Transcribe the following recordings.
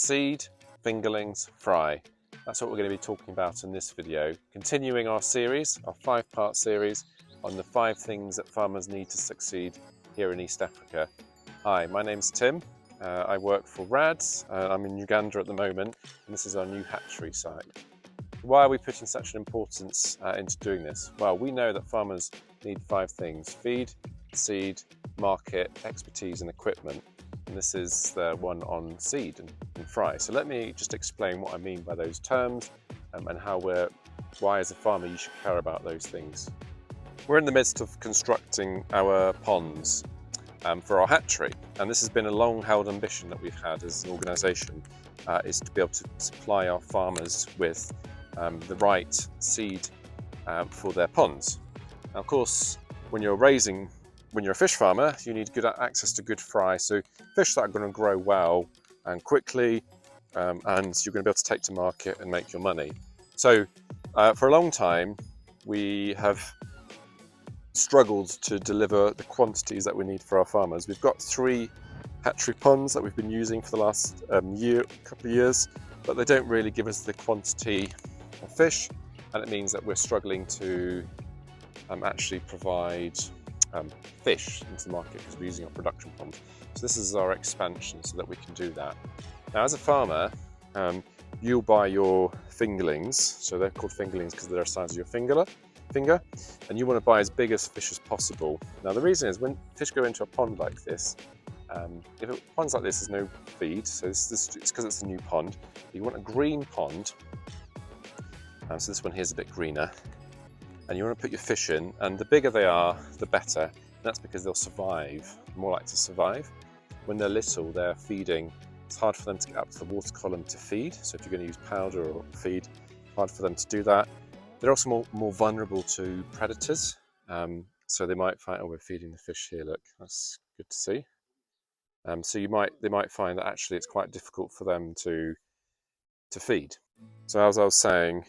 Seed, fingerlings, fry. That's what we're going to be talking about in this video. Continuing our series, our 5-part series on the 5 things that farmers need to succeed here in East Africa. Hi, my name's Tim. I work for RADS. I'm in Uganda at the moment, and this is our new hatchery site. Why are we putting such an importance into doing this? Well, we know that farmers need 5 things: feed, seed, market, expertise and equipment. And this is the one on seed and fry. So let me just explain what I mean by those terms and why as a farmer you should care about those things. We're in the midst of constructing our ponds for our hatchery, and this has been a long-held ambition that we've had as an organisation, is to be able to supply our farmers with the right seed for their ponds. Now, of course, when you're a fish farmer, you need good access to good fry, so fish that are going to grow well and quickly, and you're going to be able to take to market and make your money. So for a long time, we have struggled to deliver the quantities that we need for our farmers. We've got 3 hatchery ponds that we've been using for the last couple of years, but they don't really give us the quantity of fish, and it means that we're struggling to actually provide fish into the market because we're using our production ponds. So this is our expansion so that we can do that. Now, as a farmer, you'll buy your fingerlings, so they're called fingerlings because they're the size of your finger, and you want to buy as big a fish as possible. Now, the reason is when fish go into a pond like this, ponds like this, there's no feed, so it's because it's a new pond. You want a green pond, so this one here's a bit greener, and you want to put your fish in, and the bigger they are, the better. And that's because they'll survive, more likely to survive. When they're little, they're feeding. It's hard for them to get up to the water column to feed, so if you're going to use powder or feed, hard for them to do that. They're also more vulnerable to predators, so they might find, oh, we're feeding the fish here, look, that's good to see. So they might find that actually it's quite difficult for them to feed. So as I was saying,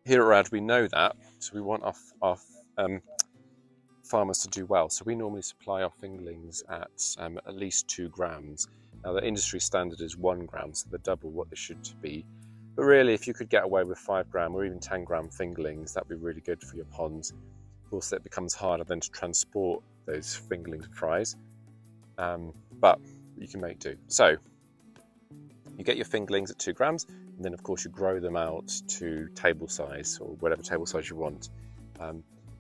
here at RAD we know that, so we want our farmers to do well. So we normally supply our fingerlings at least 2 grams. Now the industry standard is 1 gram, so they're double what they should be. But really, if you could get away with 5 gram or even 10 gram fingerlings, that'd be really good for your ponds. Of course, it becomes harder then to transport those fingerlings and fries, but you can make do. So you get your fingerlings at 2 grams, and then of course you grow them out to table size or whatever table size you want.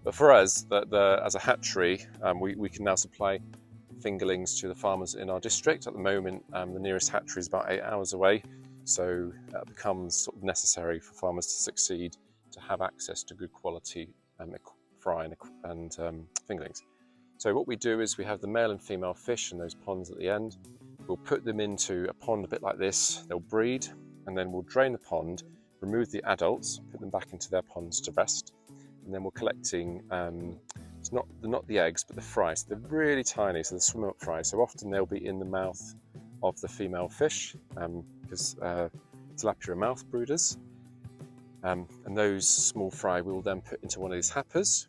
But for us, as a hatchery, we can now supply fingerlings to the farmers in our district. At the moment, the nearest hatchery is about 8 hours away, so it becomes sort of necessary for farmers to succeed to have access to good quality fry and fingerlings. So what we do is we have the male and female fish in those ponds at the end. We'll put them into a pond a bit like this, they'll breed, and then we'll drain the pond, remove the adults, put them back into their ponds to rest, and then we're collecting, it's not the eggs, but the fry. So they're really tiny, so the swim-up fry. So often they'll be in the mouth of the female fish, because tilapia are mouth brooders. And those small fry we'll then put into one of these happers,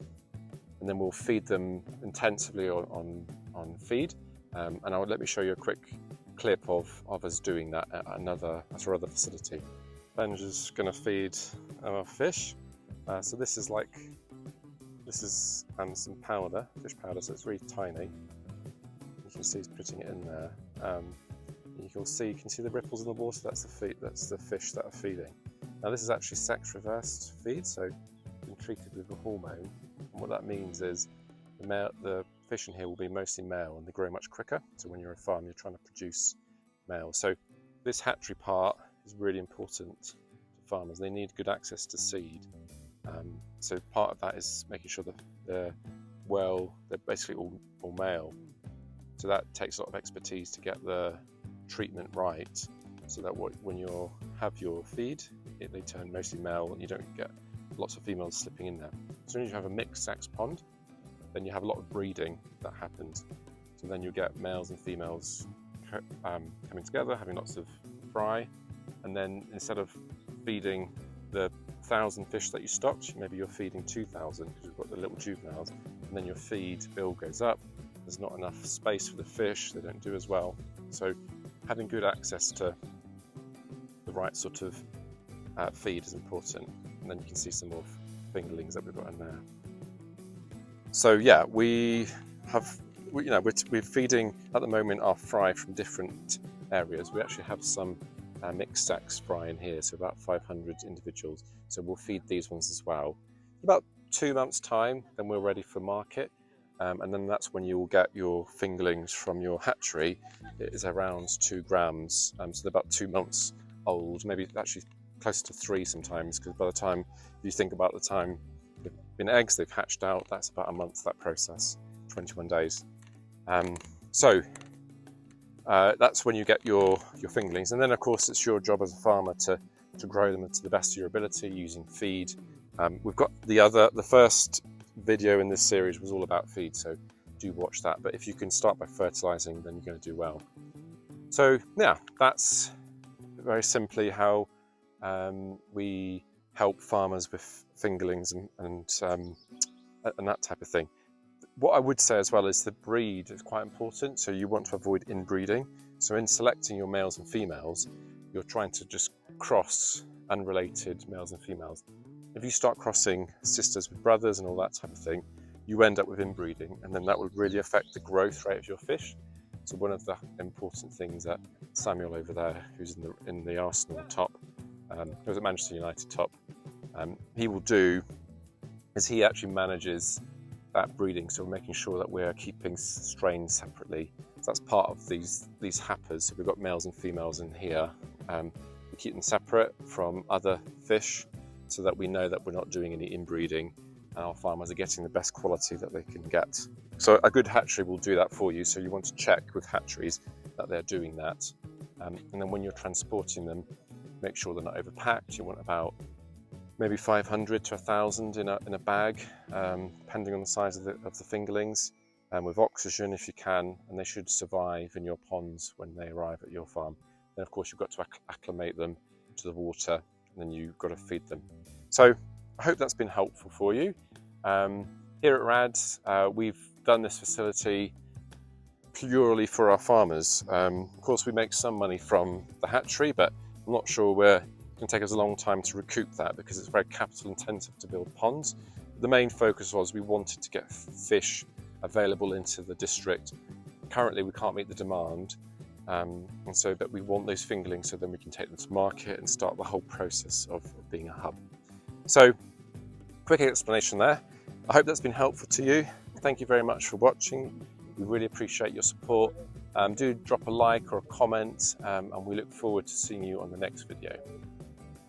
and then we'll feed them intensively on feed. And let me show you a quick clip of us doing that at our other facility. Benja's going to feed our fish. So this is some powder, fish powder, so it's really tiny. You can see he's putting it in there. You can see the ripples in the water. That's the fish that are feeding. Now this is actually sex-reversed feed, so been treated with a hormone. And what that means is the fish in here will be mostly male, and they grow much quicker. So when you're a farm, you're trying to produce male. So this hatchery part is really important to farmers. They need good access to seed. So part of that is making sure that they're basically all male. So that takes a lot of expertise to get the treatment right, so that when you have your feed, they turn mostly male and you don't get lots of females slipping in there. As soon as you have a mixed sex pond, then you have a lot of breeding that happens. So then you get males and females coming together, having lots of fry, and then instead of feeding the 1,000 fish that you stocked, maybe you're feeding 2,000 because you've got the little juveniles, and then your feed bill goes up. There's not enough space for the fish, they don't do as well. So having good access to the right sort of feed is important. And then you can see some more fingerlings that we've got in there. So yeah, we're feeding at the moment our fry from different areas. We actually have some mixed sex fry in here, so about 500 individuals. So we'll feed these ones as well. About 2 months' time, then we're ready for market. And then that's when you will get your fingerlings from your hatchery. It is around 2 grams, so they're about 2 months old, maybe actually close to 3 sometimes, because by the time you think about the time they've been eggs, they've hatched out, that's about a month, that process, 21 days. That's when you get your fingerlings, and then of course it's your job as a farmer to grow them to the best of your ability using feed. We've got the first video in this series was all about feed, so do watch that. But if you can start by fertilizing, then you're going to do well. So yeah, that's very simply how we help farmers with fingerlings and that type of thing. What I would say as well is the breed is quite important, so you want to avoid inbreeding. So in selecting your males and females, you're trying to just cross unrelated males and females. If you start crossing sisters with brothers and all that type of thing, you end up with inbreeding, and then that would really affect the growth rate of your fish. So one of the important things that Samuel over there, who's in the Arsenal top, he was at Manchester United top, he will do is he actually manages that breeding, so we're making sure that we're keeping strains separately. So that's part of these happers. So we've got males and females in here. We keep them separate from other fish so that we know that we're not doing any inbreeding and our farmers are getting the best quality that they can get. So a good hatchery will do that for you, so you want to check with hatcheries that they're doing that. And then when you're transporting them, make sure they're not overpacked. You want about maybe 500 to 1,000 in a bag, depending on the size of the fingerlings, with oxygen if you can, and they should survive in your ponds when they arrive at your farm. Then of course you've got to acclimate them to the water, and then you've got to feed them. So I hope that's been helpful for you. Here at RAD, we've done this facility purely for our farmers. Of course we make some money from the hatchery, but I'm not sure it's going to take us a long time to recoup that because it's very capital intensive to build ponds. The main focus was we wanted to get fish available into the district. Currently we can't meet the demand, but we want those fingerlings so then we can take them to market and start the whole process of being a hub. So, quick explanation there. I hope that's been helpful to you. Thank you very much for watching. We really appreciate your support. Do drop a like or a comment, and we look forward to seeing you on the next video.